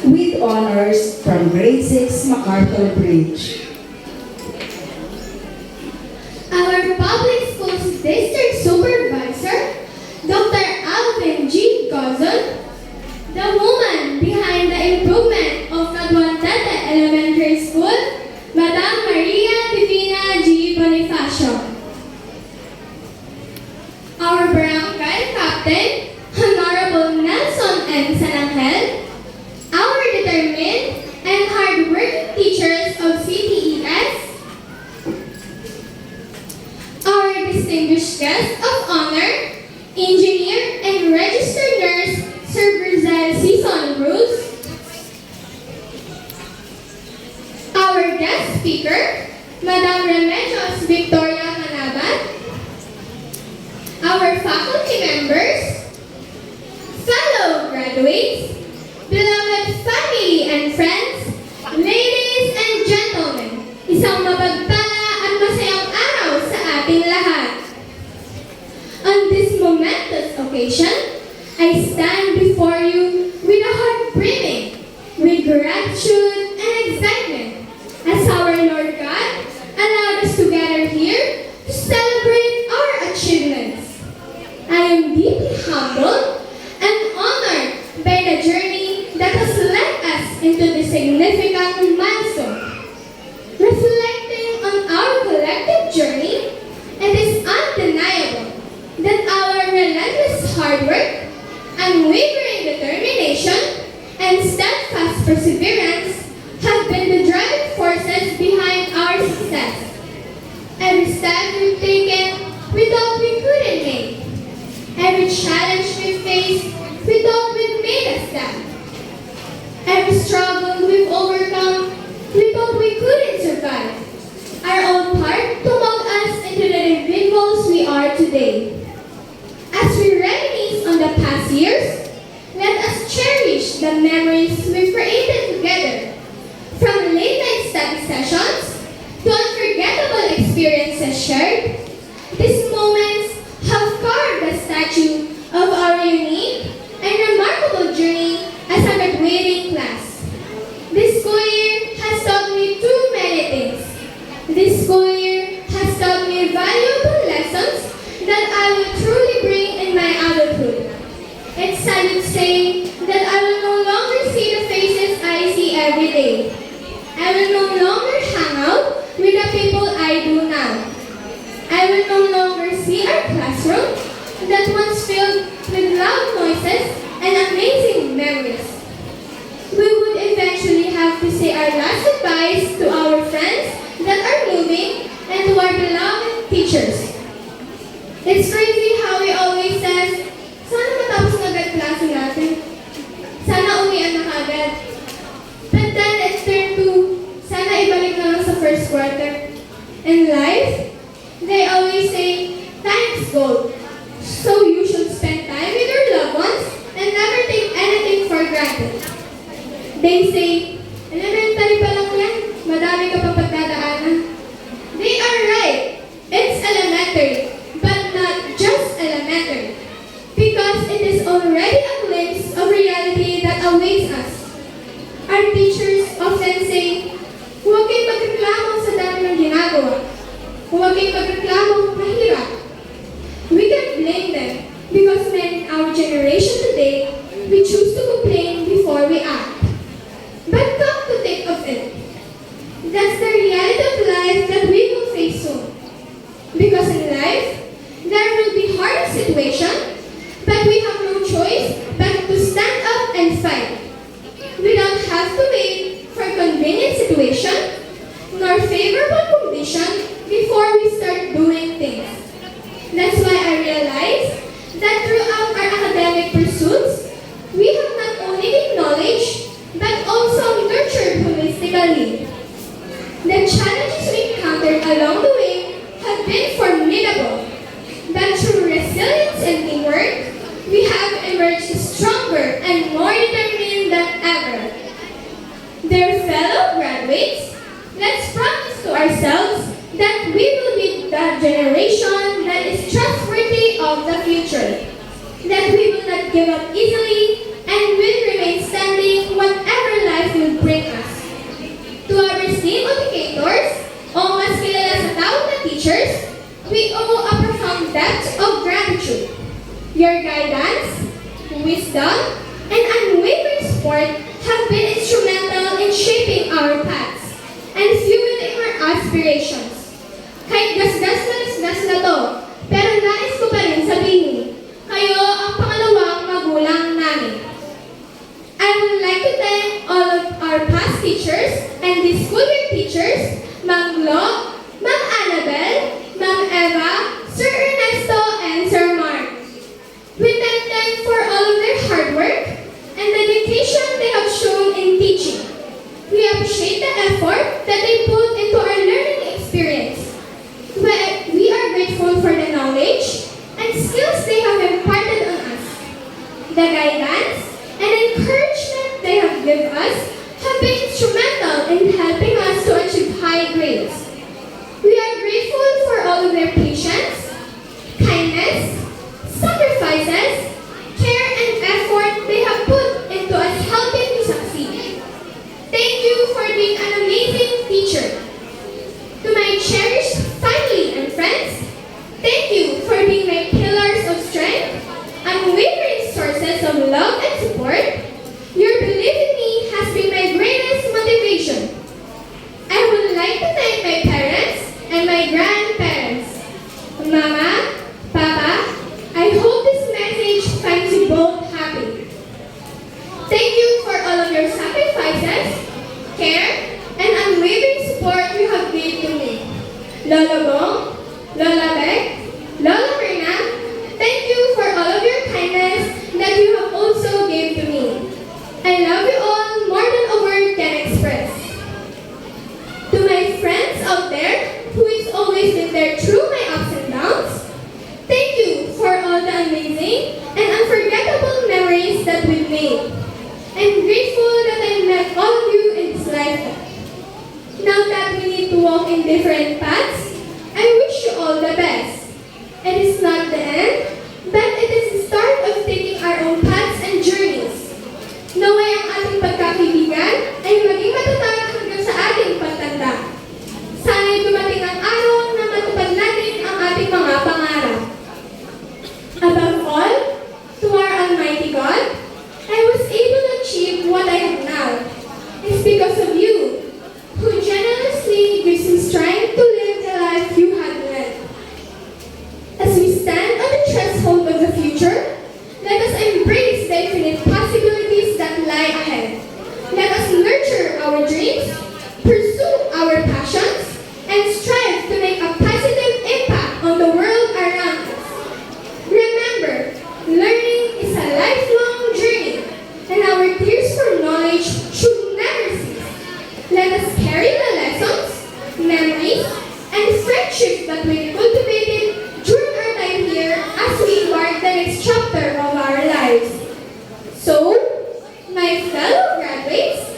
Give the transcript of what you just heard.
with honors from Grade 6 MacArthur Bridge. Our public schools district supervisor, Dr. Alvin G. Gozon, the woman behind the improvement of Caguantete Elementary School, Madam Maria Divina G. Bonifacio. Our barangay captain, Honorable Nelson N. Sanangel, our determined and hardworking teachers of CTES, our distinguished guest of honor, engineer and registered nurse, Sir Brazil Season Cruz, our guest speaker, Madam Remedios Victoria Manabat, our faculty members, fellow graduates, beloved family and friends, ladies and gentlemen, isang mapagpala at masayang araw sa ating lahat. On this momentous occasion, I stand before you with a heart brimming with gratitude and excitement as our Lord God allowed us to gather here to celebrate our achievements. I am deeply humbled and honored by the journey that has led us into this significant milestone. Reflecting on our collective journey, it is undeniable that our relentless hard work, unwavering determination, and steadfast perseverance have been the driving forces behind our success. Every step we've taken, we thought we couldn't make. Every challenge we faced, we thought we'd made a step. Every struggle we've overcome, we thought we couldn't survive, are all part to mold us into the individuals we are today. As we reminisce on the past years, let us cherish the memories we've created together. From late-night study sessions to unforgettable experiences shared, these moments have carved a statue of our unique and remarkable journey as a graduating class. This school year has taught me too many things. This school year has taught me valuable lessons that I will truly bring in my adulthood. It's sad to say that I will no longer see the faces I see every day. I will no longer hang out with the people I do now. I will no longer see our classroom that once filled with loud noises and amazing memories. We would eventually have to say our last goodbyes to our friends that are moving and to our beloved teachers. It's crazy how we always says, sana matapos na agad klase natin. Sana uwian na agad. But then it's turned to, sana ibalik na lang sa first quarter. In life, they always say, time is gold. So you should spend time with your loved ones and never take anything for granted. They say, elementary pa lang yan, madami ka pa pagdadaanan. They are right. It's elementary, but not just elementary. Because it is already a glimpse of reality that awaits us. Our teachers often say, huwag kayong magreklamo sa dami ng ginagawa. Huwag kayong magreklamo kung mahirap. We can blame them because men in our generation today, we choose to complain before we act. But come to think of it, that's the reality of life that we will face soon. Because in life, there will be hard situations, but we have no choice but to stand up and fight. We don't have to wait for convenient situation nor favorable condition before we start doing things. That's why I realized that throughout our academic pursuits, we have not only gained knowledge, but also nurtured holistically. The challenges we encountered along the way have been formidable, but through resilience and teamwork, we have emerged stronger and more determined than ever. Dear fellow graduates, let's promise to ourselves that we will be the generation that is trustworthy of the future, that we will not give up easily and will remain standing whatever wisdom, and unwavering support have been instrumental in shaping our paths and fueling our aspirations. Kahit gasgas na to, pero nais ko pa rin sabihin, kayo ang pangalawang magulang namin. I would like to thank all of our past teachers and the school year teachers, Ma'am Glo, Ma'am Annabel, Ma'am Eva, Sir Ernesto, and Sir Mark. We thank them for all of their hard work and dedication they have shown in teaching. We appreciate the effort that they put into our learning experience. We are grateful for the knowledge and skills they have imparted on us. The guidance and encouragement they have given us have been instrumental in helping us to achieve high grades. We are grateful for all of their patience, kindness, sacrifices, care, and effort they have put into us helping to succeed. Thank you for being an amazing teacher. To my cherished family and friends, thank you for being my pillars of strength, unwavering sources of love and support. Your belief in me has been my greatest motivation. I would like to thank my parents and my grandparents. Mama, Papa, I hope this message finds you both happy. Thank you for all of your sacrifices, care, and unwavering support you have given to me. Lola Bong, Lola Beck, Lola Mirna, thank you for all of your kindness that you have also given to me. I love you all more than a word can express. To my friends out there who is always been there through my ups and downs, thank you for all the amazing and unforgettable memories that we've made. I'm grateful that I met all of you in this lifetime. Now that we need to walk in different paths, I wish you all the best. It is not the end, but it is the start of taking our own paths and journeys. Naway ang ating pagkakaibigan ay maging matatag hanggang sa ating pagtanda. Sana'y dumating ang araw na matupad natin ang ating mga pangarap. Above all, to our Almighty God, I was able to achieve what I have now. It's because of you, who generously gives me strength to live the life you have led. As we stand on the threshold of the future, let us embrace the infinite possibilities that lie ahead. Let us nurture our dreams, pursue our passions, and strive to make a positive impact on the world around us. Remember, learning is a lifelong journey, and our thirst for knowledge should never cease. Let us carry the lessons, memories, and friendships that we cultivated during our time here as we embark the next chapter of our lives. So, my fellow graduates,